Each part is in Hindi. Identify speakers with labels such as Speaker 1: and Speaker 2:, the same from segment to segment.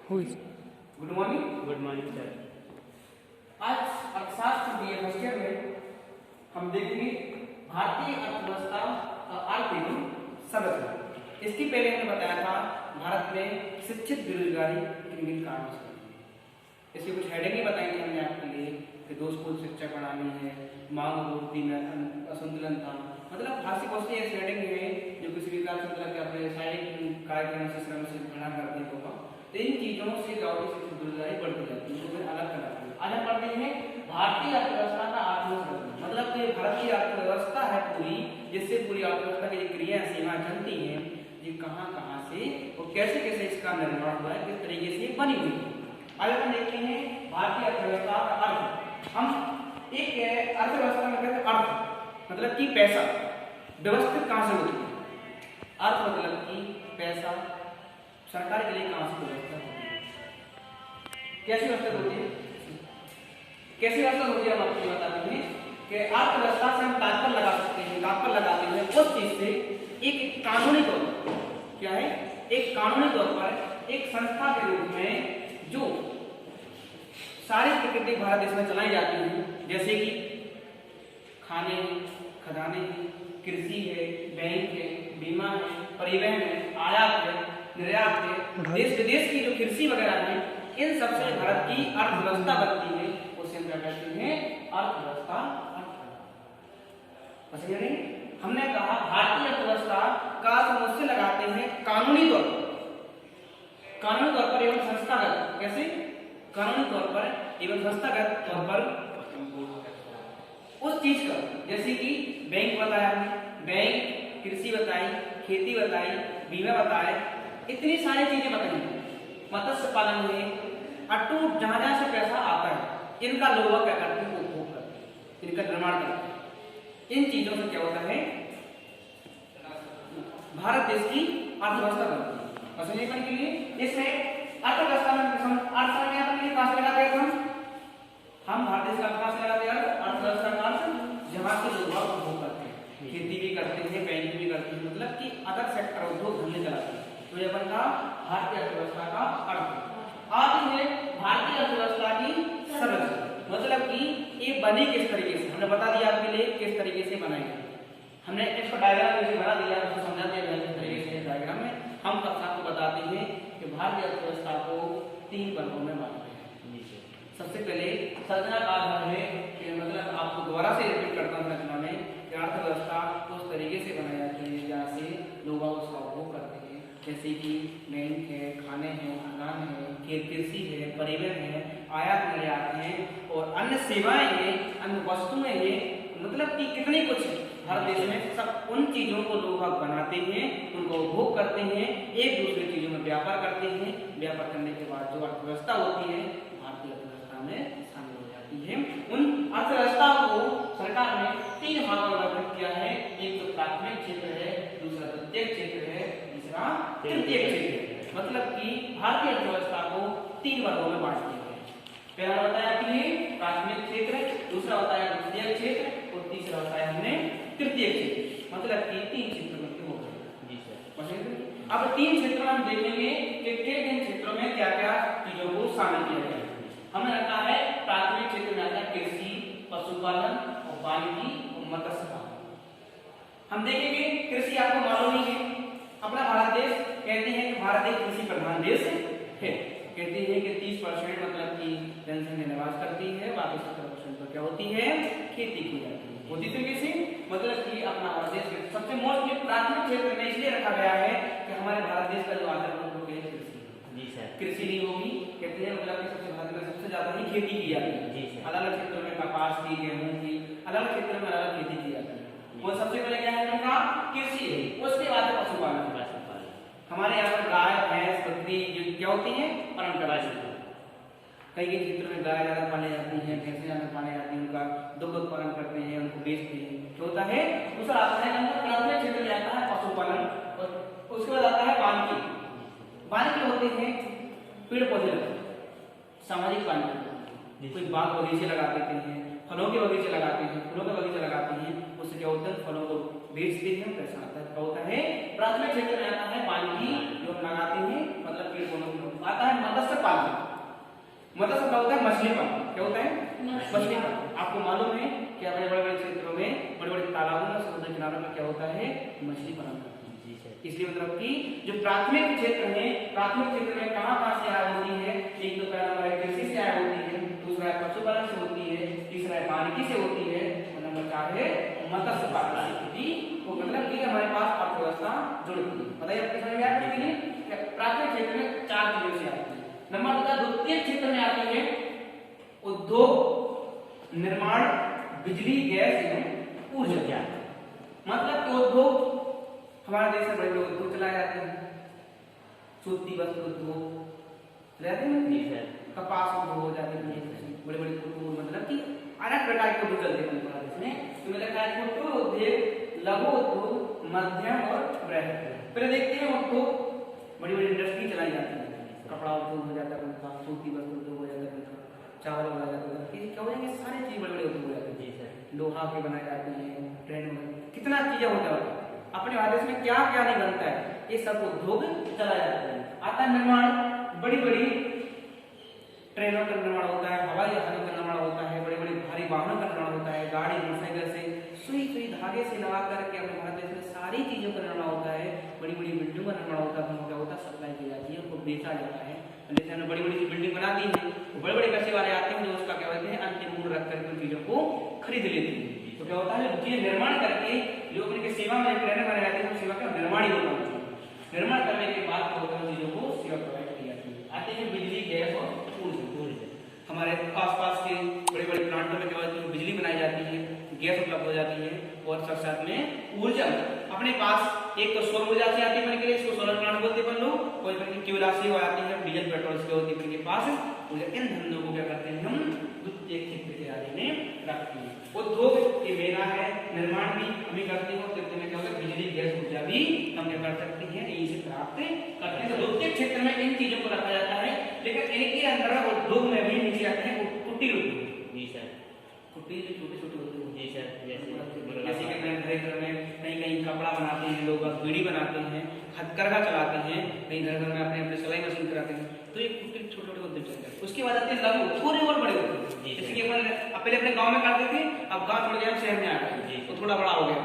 Speaker 1: Who is?
Speaker 2: Good morning.
Speaker 3: Good morning sir.
Speaker 2: आज अर्थशास्त्र बीए फर्स्ट ईयर में हम देखेंगे भारतीय अर्थव्यवस्था का अर्थ एवं संरचना। इसके पहले हमने बताया था भारत में शिक्षित बेरोजगारी किन कारणों से होती है। इसकी कुछ हेडिंग ही बताएंगे हमने आपके लिए कि 2 स्कूल शिक्षा प्रणाली है, मांग पूर्ति में असंतुलन था। मतलब फांसी पहुंचती ऐसी हेडिंग है जो किसी भी कार्य संतुलन के अपने शारीरिक कार्यक्रम से श्रम से भ्रमण करते होगा। तो इन चीजों से गाँव की बेरोजगारी बढ़ती जाती है, फिर अलग कराती है। आज हम पढ़ते हैं भारतीय अर्थव्यवस्था का आत्मसंरचना। मतलब कि भारतीय अर्थव्यवस्था है पूरी, जिससे पूरी अर्थव्यवस्था की क्रिया सीमा चलती है, ये कहाँ कहाँ से और कैसे कैसे इसका निर्माण हुआ है, किस तरीके से बनी हुई है। आज हम देखते हैं भारतीय अर्थव्यवस्था का अर्थ। हम एक अर्थव्यवस्था में कहते हैं अर्थ मतलब कि पैसा व्यवस्थित कहाँ से होती है। अर्थ मतलब कि पैसा सरकार के लिए कहाँ से व्यवस्था होती है, कैसी व्यवस्था होती है, कैसी व्यवस्था होती है। हम आपको बताते हैं कि अर्थव्यवस्था से हम तात्पर्य लगा सकते हैं, तात्पर्य लगाते हैं उस चीज से एक कानूनी तौर पर, क्या है, एक कानूनी तौर पर एक संस्था के रूप में जो सारी प्रकृति भारत देश में चलाई जाती है, जैसे कि खाने, खदाने, कृषि है, बैंक है, बीमा है, परिवहन है, आयात है, निर्यात है, देश विदेश की जो कृषि वगैरह है, इन सबसे भारत की अर्थव्यवस्था बनती है। उसे हम क्या कहते हैं, अर्थव्यवस्था। हमने कहा भारतीय अर्थव्यवस्था का हम उससे लगाते हैं कानूनी तौर पर एवं संस्थागत। कैसे? कानूनी तौर पर एवं संस्थागत तौर पर उस चीज का, जैसे कि बैंक बताया हमने, बैंक, कृषि बताई, खेती बताई, बीमा बताए, इतनी सारी चीजें बताई। मत्स्य पालन में अटूट जहां जहां से पैसा आता है, इनका लोग क्या करते हैं, उपभोग करते हैं, इनका निर्माण करते हैं। इन चीजों से क्या होता है, भारत देश की अर्थव्यवस्था बनती है। और समझने के लिए इसमें अर्थव्यवस्था में हम अर्थ कहां से लगाते हैं, हम भारत देश का कहां से लगाते हैं, अर्थव्यवस्था का अर्थ जहां से लोग उपभोग करते हैं, खेती भी करते हैं, बैंक भी करते हैं, मतलब कि अदर सेक्टर उद्योग धंधे चलाते हैं। तो यह बनता भारतीय अर्थव्यवस्था का अर्थ। आती है भारतीय अर्थव्यवस्था की संरचना, मतलब कि ये बनी किस तरीके से, हमने बता दिया आपके लिए किस तरीके से बनाई है। हमने इसको डायग्राम जैसे बना दिया, उसको समझा दिया किस तरीके से। डायग्राम में हम आपको बताते हैं कि भारतीय अर्थव्यवस्था को 3 वर्गों में बांटते हैं। सबसे पहले संरचना का आधार है कि मतलब आपको दोबारा से रिपीट करता हूँ रचना में कि अर्थव्यवस्था उस तरीके से बनाई जाती है जहाँ से लोग उसका उपभोग करते हैं, जैसे कि बैंक है, खाने हैं, खदान है, कृषि है, परिवहन है, आयात निर्यात है और अन्य सेवाएं हैं, अन्य वस्तुएं हैं, मतलब कि कितनी कुछ है भारत देश में। सब उन चीजों को लोग बनाते हैं, उनको उपभोग करते हैं, एक दूसरे चीजों में व्यापार करते हैं। व्यापार करने के बाद जो अर्थव्यवस्था होती है भारतीय अर्थव्यवस्था में शामिल हो जाती है। उन अर्थव्यवस्था को सरकार ने 3 भागों में विभाजित किया है। एक तो प्राथमिक क्षेत्र है, दूसरा द्वितीयक क्षेत्र है, तीसरा तृतीयक क्षेत्र है। मतलब कि भारतीय अर्थव्यवस्था को 3 वर्गों में बांट दिया गया है। पहला बताया आपने प्राथमिक क्षेत्र, दूसरा बताया द्वितीयक क्षेत्र और तीसरा बताया हमने तृतीयक क्षेत्र। मतलब कि 3 क्षेत्र बनते हो गए। जी सर। अब 3 क्षेत्रों में हम देखेंगे कि किन क्षेत्रों में क्या क्या चीजों को शामिल किया गया है। हमने रखा है प्राथमिक क्षेत्र में आता है कृषि, पशुपालन और वानिकी और मत्स्य पालन। हम देखेंगे कृषि आपको मालूम ही है, अपना भारत देश कहते हैं कि भारत एक कृषि प्रधान देश है। कहते हैं कि 30% मतलब की जनसंख्या निवास करती है, बाकी 70% पर क्या होती है, खेती की जाती है। उसी तरीके से मतलब कि अपना भारत देश सबसे मोस्ट प्राथमिक क्षेत्र में इसलिए रखा गया है कि हमारे भारत देश का जो आधार है कृषि नहीं होगी। कहते हैं मतलब कि सबसे भारत में सबसे ज्यादा ही खेती की जाती है। अलग अलग क्षेत्रों में कपास की, गेहूं की, अलग अलग क्षेत्रों में अलग खेती की जाती है। वो सबसे पहले क्या है उनका कृषि है, उसके बाद पशुपालन। हमारे यहाँ पर गाय, भैंस, बकरी क्या होती है, परंपरा से। कई कई क्षेत्रों में गाय ज्यादा पाली जाती है, भैंसें ज्यादा पाली जाती है, उनका दुग्ध उत्पादन करते हैं, उनको बेचते हैं। क्या होता है, दूसरा आता है प्राथमिक क्षेत्र में आता है पशुपालन और उसके बाद आता है वानिकी। वानिकी होते हैं पेड़ पौधे लगाते, सामाजिक वानिकी। कोई बाग बगीचे लगा देते हैं, फलों के बगीचे लगाते हैं, फूलों के बगीचे लगाते हैं, उससे क्या होता है फलों को बेचते हैं पैसा आता है। क्या होता है? प्राथमिक क्षेत्र में आता है वानिकी जो हम लगाते हैं, मतलब पेड़ पौधों आता है मत्स्य पालन। मत्स्य का होता है मछली पालन। क्या होता है? मछली पालन। आपको मालूम है कि बड़े बड़े क्षेत्रों में, बड़े बड़े तालाबों में, समुद्र किनारों में क्या होता है? मछली पालन करते हैं। इसलिए मतलब कि जो प्राथमिक क्षेत्र है, प्राथमिक क्षेत्र में कहां से आय होती है? एक तो पहला हमारे कृषि से आय होती है, दूसरा है पशुपालन से होती है, तीसरा है वानिकी से होती है, और नंबर 4 है मत्स्य पालन से। तो मतलब कि हमारे पास अर्थव्यवस्था जुड़ती है। बताइए आपके समझ में आया कि नहीं? प्राथमिक क्षेत्र में 4 चीजों से आती है। नंबर 2 द्वितीय क्षेत्र में आती है उद्योग, निर्माण, बिजली, गैस एवं ऊर्जा। मतलब कि उद्योग, हमारे देश में बड़े बड़े उद्योग चलाए जाते हैं। सूती वस्त्र उद्योग रहते हैं, कपास उद्योग हो जाते हैं, बड़े बड़े उद्योग, मतलब कि अनेक प्रकार के उद्योग चलते हैं हमारे देश में। तो मतलब क्या है? छोटे उद्योग, लघु उद्योग, मध्यम और बृहद। पहले देखते हैं उद्योग, बड़ी बड़ी इंडस्ट्री चलाई जाती है। कपड़ा उद्योग हो जाता है उनका, सूती वस्त्र उद्योग हो जाता है उनका, चावल बनाया जाता है, क्या हो जाएंगे? सारी चीज बड़े बड़े उद्योग हो जाते हैं। लोहा के बनाए जाते हैं, ट्रेन में कितना चीजें होता है। अपने भारत देश में क्या क्या नहीं बनता है, ये सब उद्योग चलाया जाता है। आता है निर्माण, बड़ी बड़ी ट्रेनों का निर्माण होता है, हवाई जहाजों का निर्माण होता है, बड़े बड़े भारी वाहनों का निर्माण होता है, गाड़ी मोटरसाइकिल से सुई सुई धागे से लगा करके अपने भारत देश में सारी चीजों का निर्माण होता है। बड़ी बड़ी बिल्डिंगों का निर्माण होता है, क्या होता है? सप्लाई की जाती है, उनको बेचा जाता है। जैसे हमने बड़ी बड़ी बिल्डिंग बना दी है, तो बड़े बड़े पैसे वाले आते हैं जो उसका क्या कहते हैं? अंतिम मूल्य रख करके उन चीजों को खरीद लेते हैं। तो क्या होता है? चीजें निर्माण करके जो अपने सेवा में रहने वाले रहते हैं, सेवा का निर्माण ही होता है। निर्माण करने के बाद क्या होता है? चीजों को सेवा प्रोवाइड की जाती है। आते हैं बिजली, गैस और ऊर्जा। हमारे आसपास के बड़े बड़े प्लांटों में क्या होता है? बिजली बनाई जाती है, गैस उपलब्ध हो जाती है, और साथ साथ में ऊर्जा अपने पास एक तो सौर ऊर्जा से आती है, इसको सोलर प्लांट बोलते हैं लोग, कोई कोयला से आती है, डीजल पेट्रोल से होती है पास ऊर्जा। इन धंधों को क्या करते हैं? हम द्वितीय क्षेत्र के आगे में रखते हैं। उद्योग के मेरा है, निर्माण भी हम ही करते हैं, तृतीय में क्या होगा? बिजली, गैस, ऊर्जा भी हम क्या कर सकते हैं? यहीं से प्राप्त करते हैं। तो द्वितीय क्षेत्र में इन चीजों को रखा जाता है, लेकिन इनके अंदर उद्योग में भी नीचे आते हैं कुटीर उद्योग। जी सर, कुटीर जो छोटे छोटे उद्योग। जी सर, जैसे कि घर में कहीं कहीं कपड़ा बनाते हैं लोग, बीड़ी बनाते हैं, हथकरघा चलाते हैं, कहीं घर घर में अपने अपने सिलाई मशीन कराते हैं, तो ये कुटीर छोटे छोटे उद्योग चलते हैं। उसके बाद आते हैं लघु, थोड़े और बड़े उद्योग। जैसे कि अपन पहले अपने गांव में करते थे, अब गांव छोड़ के हम शहर में आ गए, तो थोड़ा बड़ा हो गया।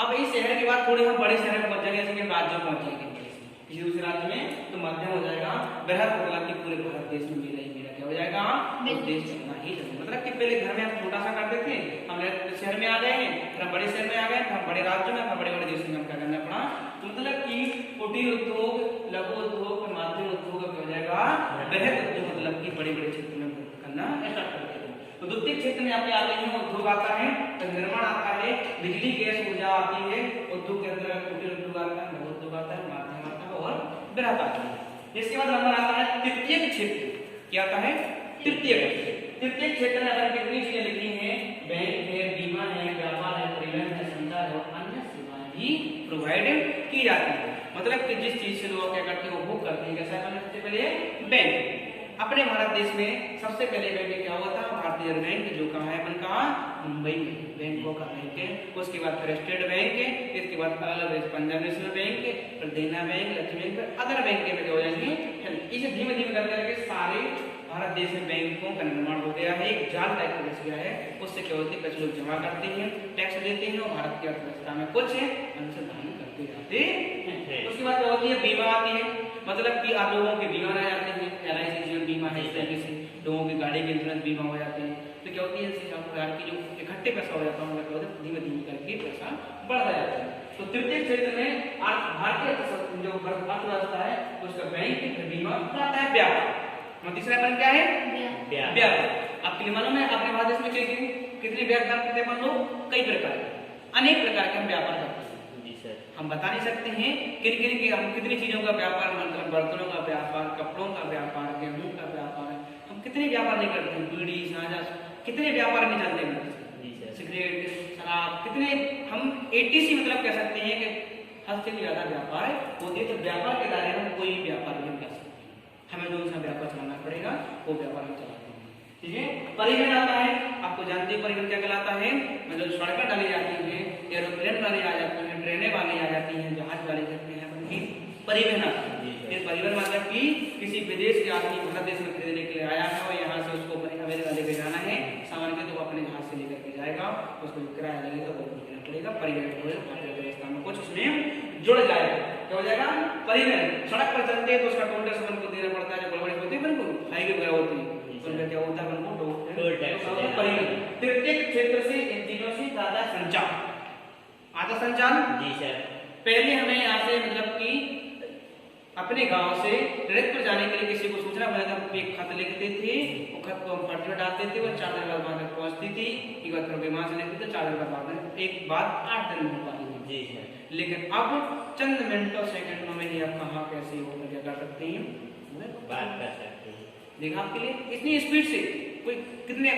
Speaker 2: अब इस शहर के बाद थोड़े हम बड़े शहर में पहुंच जाएंगे, जैसे कि राज्यों में पहुंच जाएंगे, किसी दूसरे राज्य में, तो मध्यम हो जाएगा, बृहद मतलब कि पूरे भारत देश में मेरा ही मेरा क्या हो जाएगा? देश चलना ही चलना। मतलब कि पहले घर में हम छोटा सा करते थे, हम शहर में आ गए हैं, फिर हम बड़े शहर में आ गए, फिर हम बड़े राज्यों में, फिर बड़े बड़े देशों में हम क्या करना पड़ा? मतलब कि कुटीर उद्योग, लघु उद्योग, माध्यम उद्योग हो जाएगा, बृहद उद्योग मतलब कि बड़े बड़े क्षेत्र में करना स्टार्ट करते हैं। तो द्वितीय क्षेत्र में आपके आते हैं उद्योग आता है, तो निर्माण आता है, बिजली, गैस, ऊर्जा आती है, उद्योग के अंदर कुटीर उद्योग आता है, लघु उद्योग आता है, माध्यम आता है और बृहद आता है। इसके बाद नंबर आता है तृतीय क्षेत्र। क्या आता है? तृतीय क्षेत्र। तृतीय क्षेत्र में अगर कितनी चीजें लिखी हैं? बैंक है, बीमा है, व्यापार है, परिवहन है, संचार है और अन्य सेवाएं भी प्रोवाइड की जाती है। मतलब कि जिस चीज से लोग क्या करते हैं? वो बुक करते हैं। कैसा? सबसे पहले बैंक। अपने भारत देश में सबसे पहले बैंक क्या हुआ था? भारतीय बैंक, जो कहाँ है? अपन कहाँ? मुंबई में बैंकों का बैंक है। उसके बाद फिर स्टेट बैंक है, इसके बाद अलग पंजाब नेशनल बैंक है, फिर देना bank, Lakshmi bank, other bank में क्या हो जाएंगे? इसे धीमे धीमे करके सारे भारत देश में बैंकों का निर्माण हो गया है, एक जाल टाइप का बच गया है। उससे क्या होती है? कुछ लोग जमा करते हैं, टैक्स देते हैं और भारत की अर्थव्यवस्था में कुछ अनुसंधान करते जाते हैं। उसके बाद क्या होती है? बीमा आती है, मतलब कि आप लोगों के बीमा रह जाते हैं, LIC जीवन बीमा है, इस तरीके से लोगों की गाड़ी के इंश्योरेंस बीमा हो जाते हैं। तो क्या होती है? की जो इकट्ठे पैसा हो जाता है, धीमे धीमे करके पैसा बढ़ता जाता है। तो तृतीय क्षेत्र में भारतीय जो अर्थव्यवस्था है उसका बैंक, बीमा, आता है व्यापार। तीसरा पॉइंट क्या है? व्यापार। आपके लिए मालूम है अपने भारत देश में कितने व्यापार करते हैं अपन लोग? कई प्रकार के, अनेक प्रकार के हम व्यापार करते हैं। जी सर, हम बता नहीं सकते हैं किन किन के हम कितनी चीजों का व्यापार, मतलब बर्तनों का व्यापार, कपड़ों का व्यापार, गेहूं का व्यापार, हम कितने व्यापार नहीं करते हैं? बीड़ी, गांजा, कितने व्यापार नहीं चलते हैं? सिगरेट, शराब, कितने हम 80 मतलब कह सकते हैं कि हद से ज्यादा व्यापार होते हैं। तो व्यापार के दायरे में कोई व्यापार नहीं कर सकते, हमें जो सा व्यापार चलाना पड़ेगा वो व्यापार में चलाते हैं। ठीक है। परिवहन आता है, आपको जानते हैं परिवहन क्या कहलाता है? मतलब सड़कें डाली जाती है, एरोप्लेन डाले आ जाते हैं, ट्रेनें वाली आ जाती हैं, जहाज वाली करते हैं अपन की परिवहन आती है। फिर परिवहन मतलब कि किसी विदेश के आदमी भारत देश में खरीदने के लिए आया है और यहाँ से उसको अमेरिका लेके जाना है सामान के, तो वो अपने जहाज से लेकर के जाएगा, उसको जो किराया लगेगा वो देना पड़ेगा। परिवहन होगा भारतीय व्यवस्था में कुछ उसमें जुड़ जाएगा। क्या हो जाएगा? परिवहन। सड़क पर चलते हैं तो उसका टोल टैक्स अपन को देना पड़ता है, जो बड़े बड़े होते हैं बिल्कुल हाईवे वगैरह होती है, उनका क्या होता है अपन को टोल टैक्स। परिवहन। फिर एक क्षेत्र से इन तीनों से ज्यादा संचार, आधा संचार
Speaker 1: जी सर।
Speaker 2: पहले हमें यहाँ से मतलब कि अपने गांव से ट्रेन पर जाने के लिए किसी को सूचना मिला था, एक खत लिखते थे, वो खत को हम पत्र में डालते थे, वो 4 दिन बाद वहां तक पहुंचती थी। एक बार फिर विमान से लिखते थे, 4 दिन बाद एक बात 8 दिन में हो पाती थी।
Speaker 1: जी सर।
Speaker 2: लेकिन अब चंद मिनटों सेकंडों में ही आप कहाँ कैसे हो कर सकते हैं,
Speaker 1: बात कर सकते हैं।
Speaker 2: देखा आपके लिए इतनी स्पीड से कोई कितने